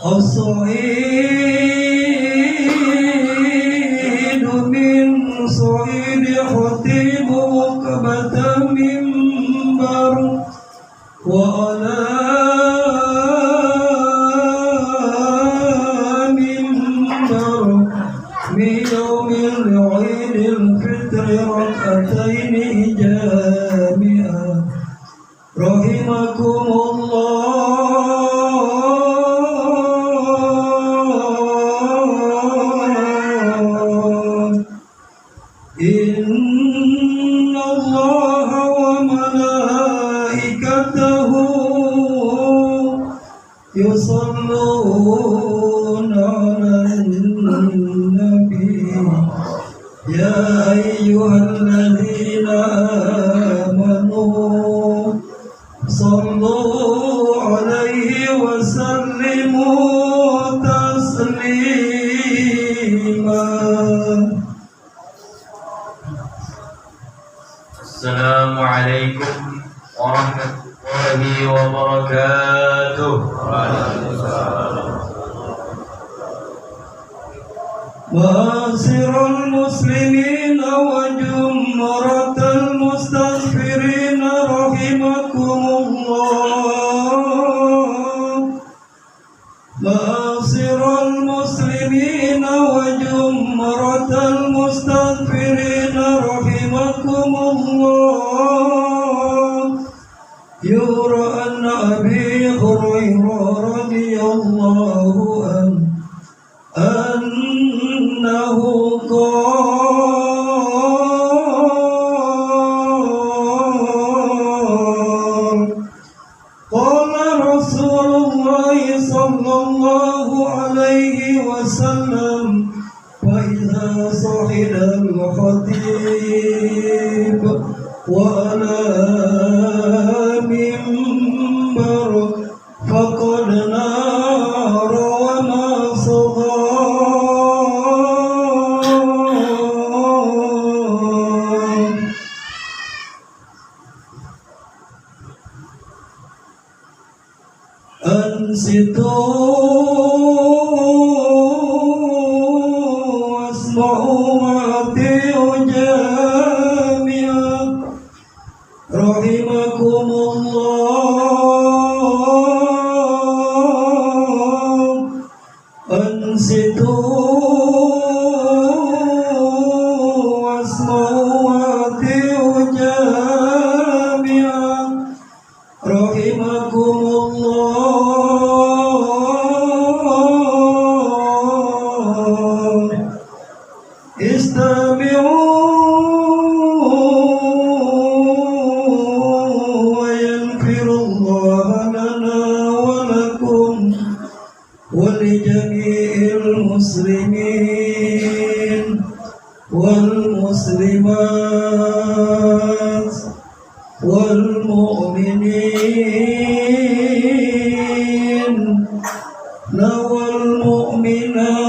الصعيد من صعيد خطيب وكبة منبر وعلى منبر من يوم العيد الفطر ركعتين جامعا رحمكم الله إن الله وملائكته يصلون على النبي يا أيها الذين آمنوا صلوا عليه وسلموا تسليما. السلام عليكم ورحمة الله وبركاته. معاشر المسلمين وجمرة المستغفرين رحمكم الله. معاشر المسلمين وجمرة المستغفرين رحمكم الله. يرى أن أبي هريرة رضي الله عنه أنه قال رسول الله صلى الله عليه وسلم فإذا صعد الخطيب وعلى منبر فقد نار وما صغى أنصتوا واسمعوا وأطيعوا جميعا رحمكم الله. أنصتوا واسمعوا وأطيعوا جميعا رحمكم الله. استمعوا ويغفر الله لنا ولكم ولجميع المسلمين والمسلمات والمؤمنين والمؤمنات.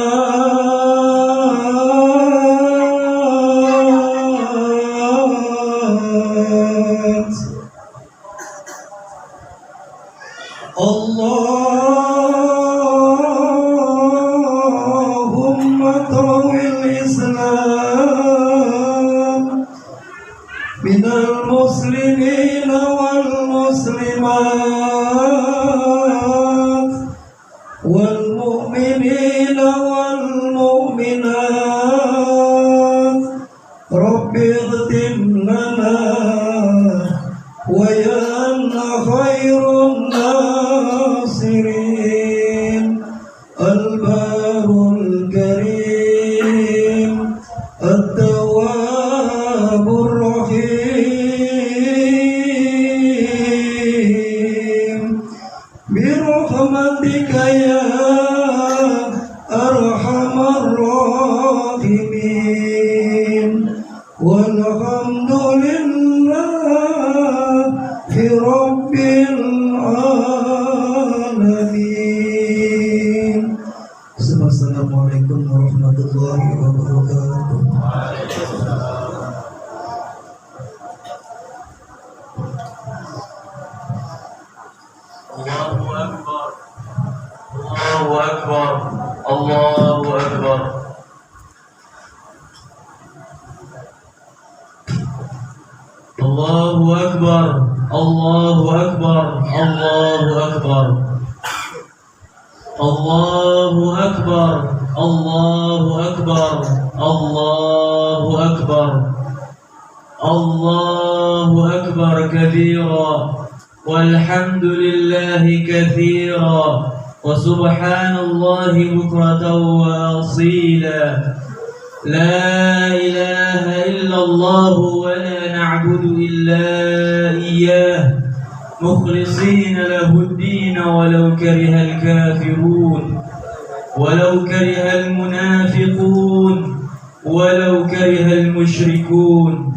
اللهم قوي الإسلام من المسلمين والمسلمات والمؤمنين والمؤمنات. رب اغفر لنا ويا خير الناصرين البار الكريم التواب الرحيم برحمتك يا أرحم الراحمين. والحمد لله رب العالمين. Assalamualaikum warahmatullahi wabarakatuh. Allahu Akbar. أكبر الله أكبر الله أكبر الله أكبر الله أكبر الله أكبر الله أكبر الله أكبر الله أكبر كبيرا والحمد لله كثيرا وسبحان الله بكرة وأصيلا لا إله إلا الله ولا نعبد إلا إياه مخلصين له الدين ولو كره الكافرون ولو كره المنافقون ولو كره المشركون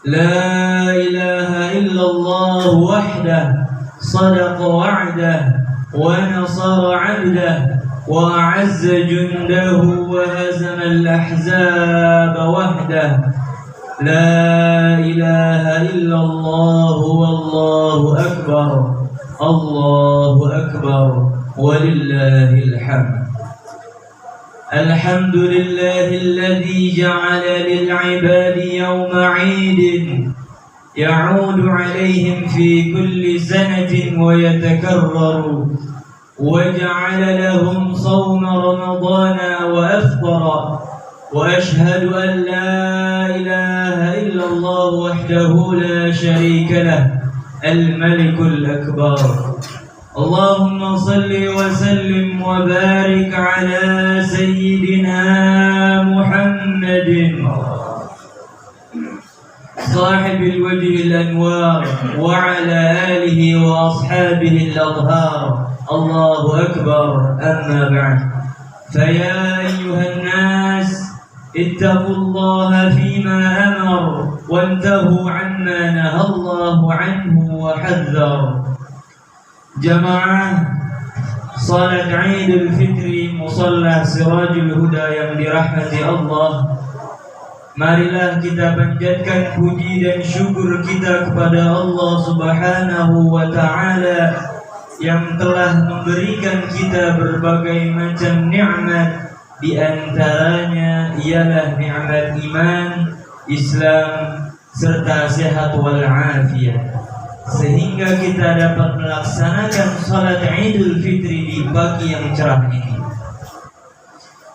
لا إله إلا الله وحده صدق وعده ونصر عبده وأعز جنده وهزم الأحزاب وحده لا إله إلا الله والله أكبر الله أكبر ولله الحمد الحمد لله الذي جعل للعباد يوم عيد يعود عليهم في كل سنة ويتكرر وجعل لهم صوم رمضان وأفطر وأشهد أن لا إله إلا الله وحده لا شريك له الملك الأكبر اللهم صل وسلم وبارك على سيدنا محمد صاحب الوجه الأنوار وعلى آله وأصحابه الأطهار الله أكبر أما بعد فيا أيها الناس اتقوا الله فيما أمر وانتهوا عما نهى الله عنه وحذر Jamaah salat Idul Fitri Musalla Sirajul Huda yang dirahmati Allah, marilah kita panjatkan puji dan syukur kita kepada Allah Subhanahu wa Ta'ala yang telah memberikan kita berbagai macam nikmat, di antaranya ialah nikmat iman, Islam serta sehat wal afiyah, sehingga kita dapat melaksanakan salat Idul Fitri di pagi yang cerah ini.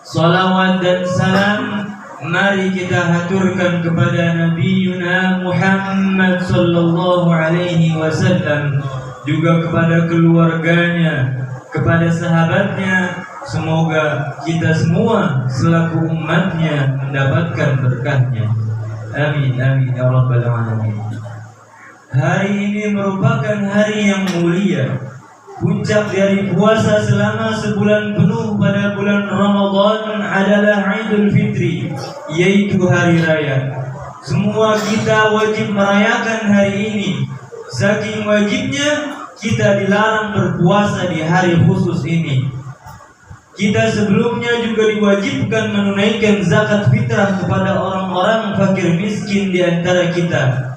Salawat dan salam mari kita haturkan kepada Nabiuna Muhammad sallallahu alaihi wasallam, juga kepada keluarganya, kepada sahabatnya. Semoga kita semua selaku umatnya mendapatkan berkahnya. Amin amin ya rabbal alamin. Hari ini merupakan hari yang mulia, puncak dari puasa selama sebulan penuh pada bulan Ramadan adalah Idul Fitri, yaitu hari raya. Semua kita wajib merayakan hari ini. Saking wajibnya kita dilarang berpuasa di hari khusus ini. Kita sebelumnya juga diwajibkan menunaikan zakat fitrah kepada orang-orang fakir miskin di antara kita.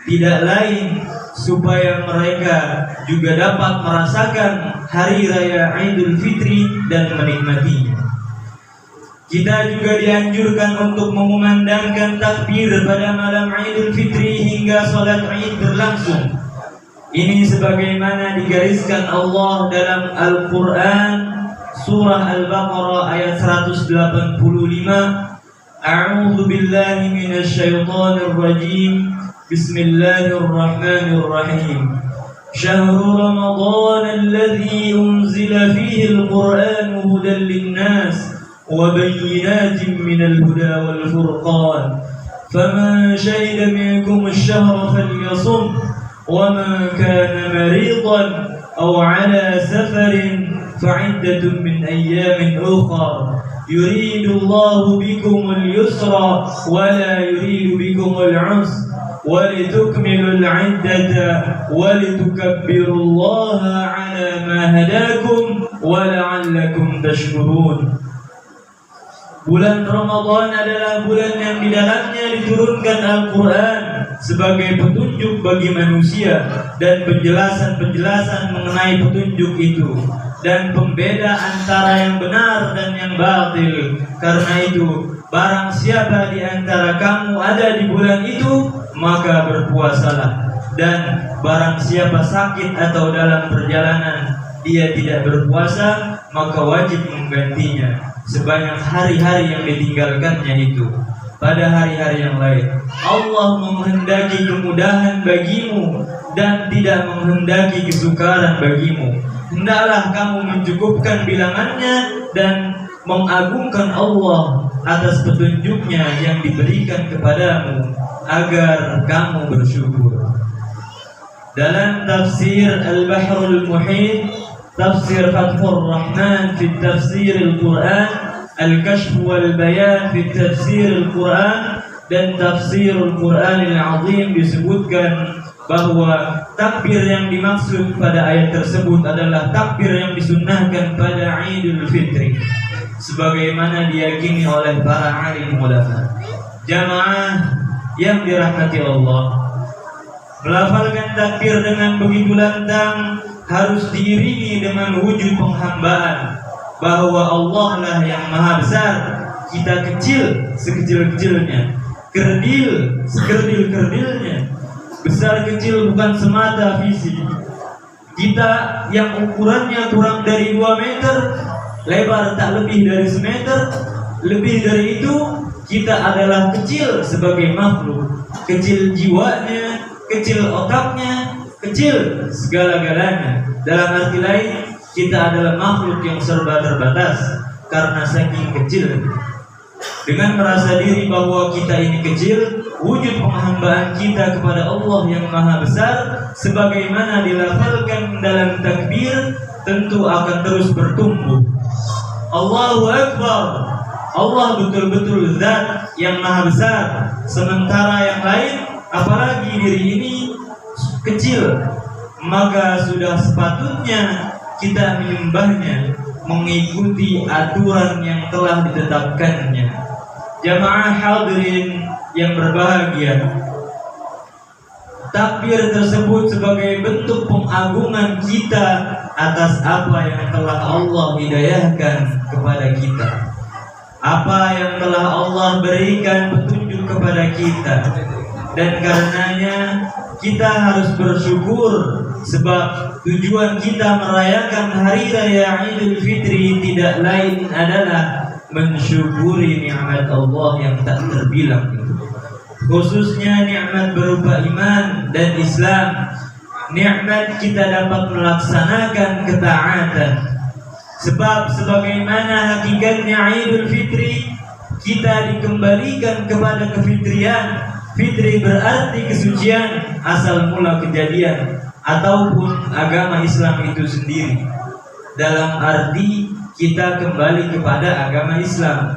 Tidak lain supaya mereka juga dapat merasakan hari raya Idul Fitri dan menikmatinya. Kita juga dianjurkan untuk mengumandangkan takbir pada malam Idul Fitri hingga salat Id berlangsung. Ini sebagaimana digariskan Allah dalam Al-Quran surah Al-Baqarah ayat 185. A'udzu billahi minasy syaithanir rajim. Bismillahirrahmanirrahim. Syahrul Ramadan alladzi unzila fihi al-Qur'an hudan lin-nas wa bayyinatin minal huda wal furqan. Faman shahida minkum ash-shahra falyasum wa man kana maridan aw 'ala safarin fa'iddatun min ayyamin ukhra. Yuridu Allahu bikumul yusra wa la yuridu bikumul 'usra ولتكملوا العدة ولتكبروا الله على ما هداكم ولعلكم تشكرون. Bulan Ramadan adalah bulan yang di dalamnya diturunkan Al-Quran sebagai petunjuk bagi manusia dan penjelasan-penjelasan mengenai petunjuk itu. dan pembeda antara yang benar dan yang batil. Karena itu, barang siapa di antara kamu ada di bulan itu, maka berpuasalah. Dan barang siapa sakit atau dalam perjalanan dia tidak berpuasa, maka wajib menggantinya sebanyak hari-hari yang ditinggalkannya itu pada hari-hari yang lain. Allah menghendaki kemudahan bagimu dan tidak menghendaki kesukaran bagimu. Hendaklah kamu mencukupkan bilangannya dan mengagungkan Allah atas petunjuknya yang diberikan kepadamu agar kamu bersyukur. Dalam tafsir Al-Bahrul Muhit, tafsir Fathur Rahman fi tafsir Al-Quran, Al-Kashf wal Bayan fi tafsir Al-Quran, dan tafsir Al-Quran Al-Azim disebutkan bahwa takbir yang dimaksud pada ayat tersebut adalah takbir yang disunnahkan pada Idul Fitri, sebagaimana diyakini oleh para alim ulama. Jamaah yang dirahmati Allah, melafalkan takbir dengan begitu lantang harus diiringi dengan wujud penghambaan bahwa Allah lah yang maha besar, kita kecil sekecil-kecilnya, kerdil sekerdil-kerdilnya. Besar kecil bukan semata fisik. Kita yang ukurannya kurang dari 2 meter, lebar tak lebih dari semeter, lebih dari itu kita adalah kecil sebagai makhluk, kecil jiwanya, kecil otaknya, kecil segala-galanya. Dalam arti lain, kita adalah makhluk yang serba terbatas karena saking kecil. Dengan merasa diri bahwa kita ini kecil, wujud penghambaan kita kepada Allah yang maha besar sebagaimana dilafalkan dalam takbir tentu akan terus bertumbuh. Allahu Akbar, Allah betul-betul zat yang maha besar, sementara yang lain apalagi diri ini kecil, maka sudah sepatutnya kita menyembahnya mengikuti aturan yang telah ditetapkannya. Jamaah hadirin yang berbahagia, takbir tersebut sebagai bentuk pengagungan kita atas apa yang telah Allah hidayahkan kepada kita, apa yang telah Allah berikan petunjuk kepada kita. Dan karenanya kita harus bersyukur, sebab tujuan kita merayakan hari raya Idul Fitri tidak lain adalah mensyukuri nikmat Allah yang tak terbilang itu, khususnya nikmat berupa iman dan Islam. Nikmat kita dapat melaksanakan ketaatan, sebab sebagaimana hakikatnya Idul Fitri, kita dikembalikan kepada kefitrian. Fitri berarti kesucian, asal mula kejadian ataupun agama Islam itu sendiri. Dalam arti kita kembali kepada agama Islam,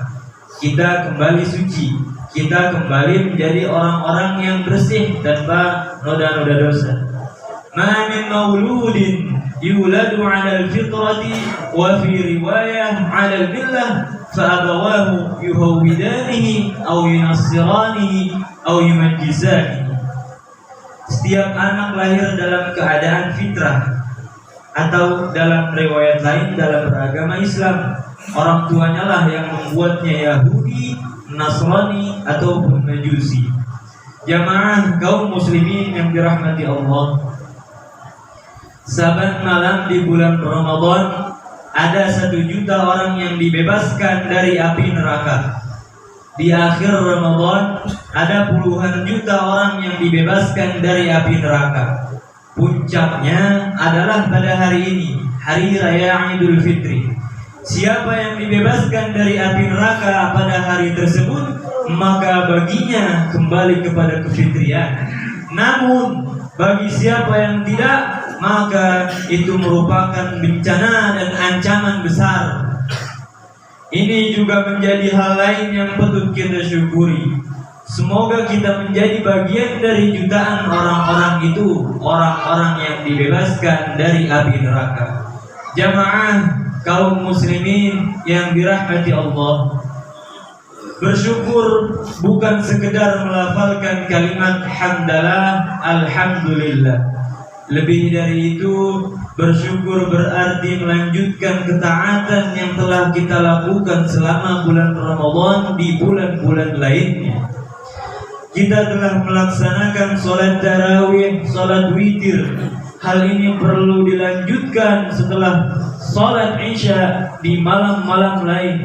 kita kembali suci, kita kembali menjadi orang-orang yang bersih tanpa noda-noda dosa. Ma min mauludin yuladu 'ala al-fitrati wa fi riwayah 'ala al-millah fa abawahu yuhawwidanihi aw yunassiranihi aw yumajjisanihi. Setiap anak lahir dalam keadaan fitrah, atau dalam riwayat lain dalam beragama Islam, orang tuanya lah yang membuatnya Yahudi, Nasrani ataupun Majusi. Jamaah kaum muslimin yang dirahmati Allah, saban malam di bulan Ramadan ada 1 juta orang yang dibebaskan dari api neraka. Di akhir Ramadan ada puluhan juta orang yang dibebaskan dari api neraka. Puncaknya adalah pada hari ini, hari raya Idul Fitri. Siapa yang dibebaskan dari api neraka pada hari tersebut, maka baginya kembali kepada kefitrian. Namun bagi siapa yang tidak, maka itu merupakan bencana dan ancaman besar. Ini juga menjadi hal lain yang patut kita syukuri. Semoga kita menjadi bagian dari jutaan orang-orang itu, orang-orang yang dibebaskan dari api neraka. Jamaah kaum muslimin yang dirahmati Allah, bersyukur bukan sekedar melafalkan kalimat hamdalah, alhamdulillah, Lebih dari itu, bersyukur berarti melanjutkan ketaatan yang telah kita lakukan selama bulan Ramadan di bulan-bulan lainnya. Kita telah melaksanakan sholat tarawih, sholat witir. Hal ini perlu dilanjutkan setelah sholat isya di malam-malam lain.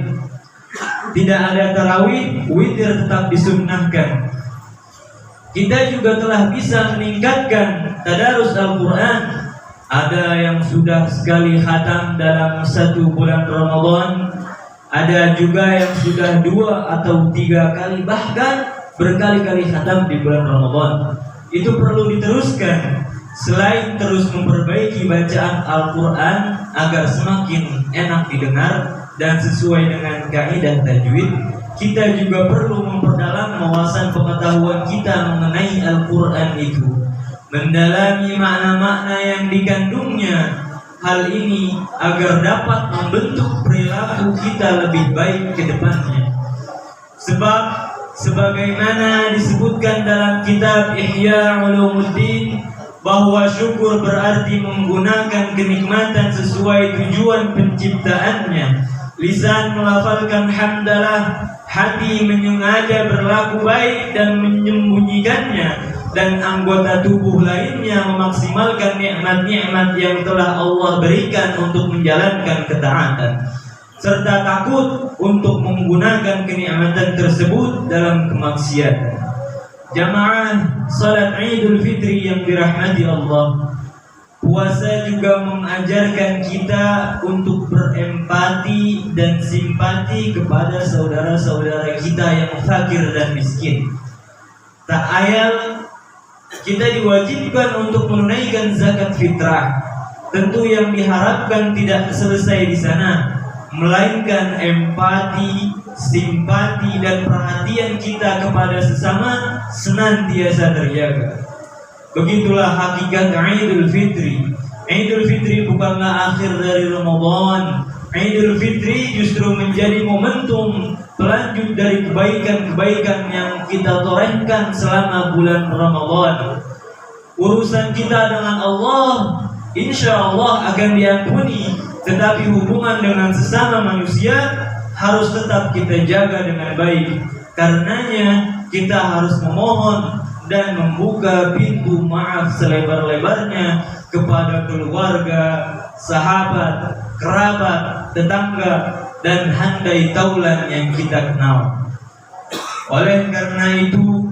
Tidak ada tarawih, witir tetap disunnahkan. Kita juga telah bisa meningkatkan tadarus Al-Quran. Ada yang sudah sekali khatam dalam 1 bulan Ramadan, ada juga yang sudah 2 atau 3 kali, bahkan berkali-kali khatam di bulan Ramadan. Itu perlu diteruskan. Selain terus memperbaiki bacaan Al-Quran agar semakin enak didengar dan sesuai dengan kaidah tajwid, kita juga perlu memperdalam wawasan pengetahuan kita mengenai Al-Quran itu, mendalami makna-makna yang dikandungnya. Hal ini agar dapat membentuk perilaku kita lebih baik ke depannya. Sebab sebagaimana disebutkan dalam kitab Ihya Ulumuddin, bahwa syukur berarti menggunakan kenikmatan sesuai tujuan penciptaannya. Lisan melafalkan hamdalah, hati menyengaja berlaku baik dan menyembunyikannya, dan anggota tubuh lainnya memaksimalkan nikmat-nikmat yang telah Allah berikan untuk menjalankan ketaatan, serta takut untuk menggunakan kenikmatan tersebut dalam kemaksiatan. Jamaah salat Idul Fitri yang dirahmati Allah, puasa juga mengajarkan kita untuk berempati dan simpati kepada saudara-saudara kita yang fakir dan miskin. Tak ayal kita diwajibkan untuk menunaikan zakat fitrah. Tentu yang diharapkan tidak selesai di sana, melainkan empati, simpati dan perhatian kita kepada sesama senantiasa terjaga. Begitulah hakikat Idul Fitri. Idul Fitri bukanlah akhir dari Ramadan. Idul Fitri justru menjadi momentum pelanjut dari kebaikan-kebaikan yang kita torehkan selama bulan Ramadan. Urusan kita dengan Allah insya Allah akan diampuni, tetapi hubungan dengan sesama manusia harus tetap kita jaga dengan baik. Karenanya kita harus memohon dan membuka pintu maaf selebar-lebarnya kepada keluarga, sahabat, kerabat, tetangga, dan handai taulan yang kita kenal. Oleh karena itu,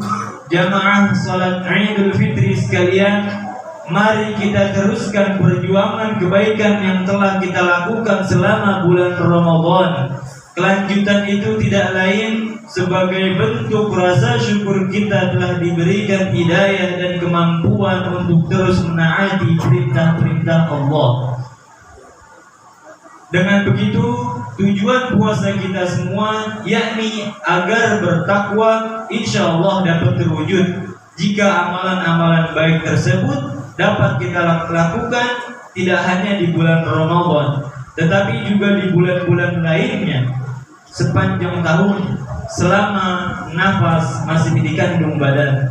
jamaah salat Idul Fitri sekalian, mari kita teruskan perjuangan kebaikan yang telah kita lakukan selama bulan Ramadan. Kelanjutan itu tidak lain sebagai bentuk rasa syukur kita telah diberikan hidayah dan kemampuan untuk terus menaati perintah-perintah Allah. Dengan begitu, tujuan puasa kita semua yakni agar bertakwa insya Allah dapat terwujud. Jika amalan-amalan baik tersebut dapat kita lakukan tidak hanya di bulan Ramadan, tetapi juga di bulan-bulan lainnya sepanjang tahun selama nafas masih dikandung badan.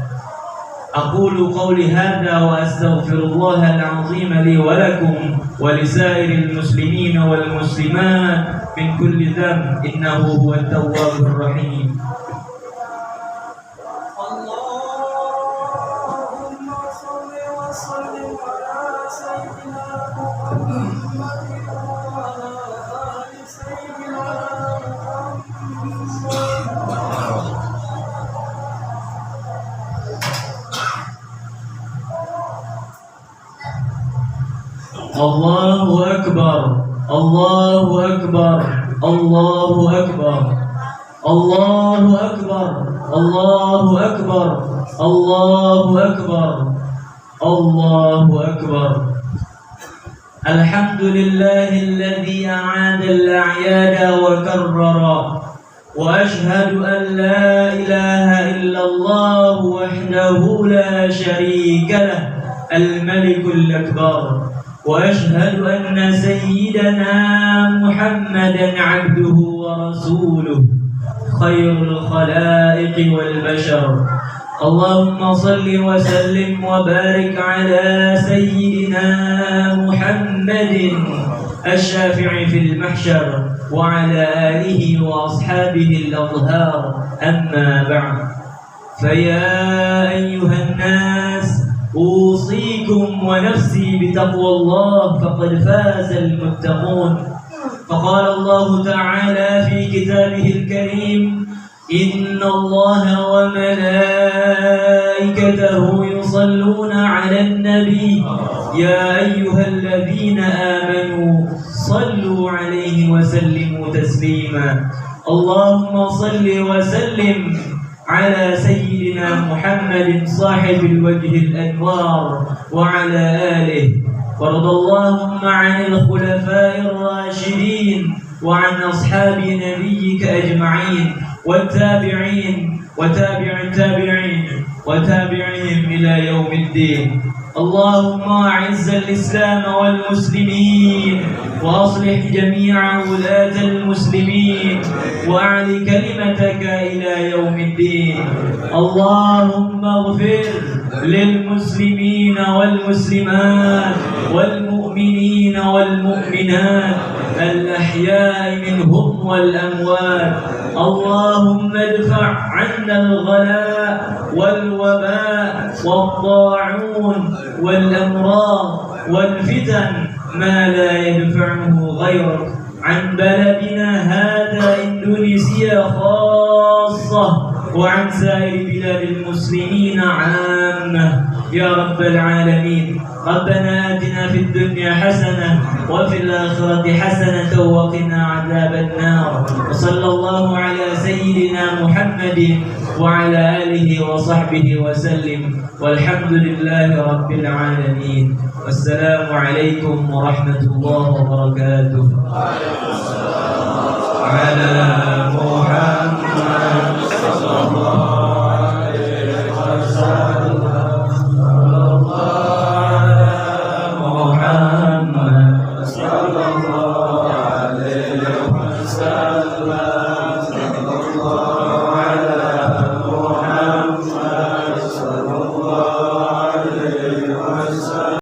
Aqulu qawli hadza wa astaghfirullahal azim li wa lakum wa lisairil muslimin wal muslimat min kulli dhanb innahu huwat tawwabur rahim. Allahumma shalli wa sallim ala sayyidina Muhammadin wa ala ali sayyidina Allahu Akbar, Allahu Akbar, Allahu Akbar, Allahu Akbar, Allahu Akbar, Allahu Akbar, Allahu Akbar. Alhamdulillahilladzi a'ada al-a'yada wa karrara, wa ashhadu an la ilaha illallah wahdahu la sharika lah, al-malikul akbar. وأشهد أن سيدنا محمدا عبده ورسوله خير الخلائق والبشر اللهم صل وسلم وبارك على سيدنا محمد الشافع في المحشر وعلى آله وأصحابه الأطهار. أما بعد، فيا أيها الناس أوصيكم ونفسي بتقوى الله فقد فاز المتقون. فقال الله تعالى في كتابه الكريم: إن الله وملائكته يصلون على النبي يا أيها الذين آمنوا صلوا عليه وسلموا تسليما. اللهم صل وسلم على سيدنا محمد صاحب الوجه الأنوار وعلى آله، وارض اللهم عن الخلفاء الراشدين وعن أصحاب نبيك أجمعين والتابعين وتابع التابعين وتابعهم إلى يوم الدين. اللهم أعز الإسلام والمسلمين وأصلح جميع ولاة المسلمين وأعل كلمتك إلى يوم الدين. اللهم اغفر للمسلمين والمسلمات والمؤمنين والمؤمنات الأحياء منهم والأموات. اللهم ادفع عنا الغلاء والوباء والطاعون والأمراض والفتن ما لا يدفعه غيرك عن بلدنا هذا إندونيسيا خاصة وعن سائر بلاد المسلمين عامة يا رب العالمين. ربنا آتنا في الدنيا حسنة وفي الآخرة حسنة وقنا عذاب النار. وصلى الله على سيدنا محمد وعلى آله وصحبه وسلم، والحمد لله رب العالمين. والسلام عليكم ورحمة الله وبركاته.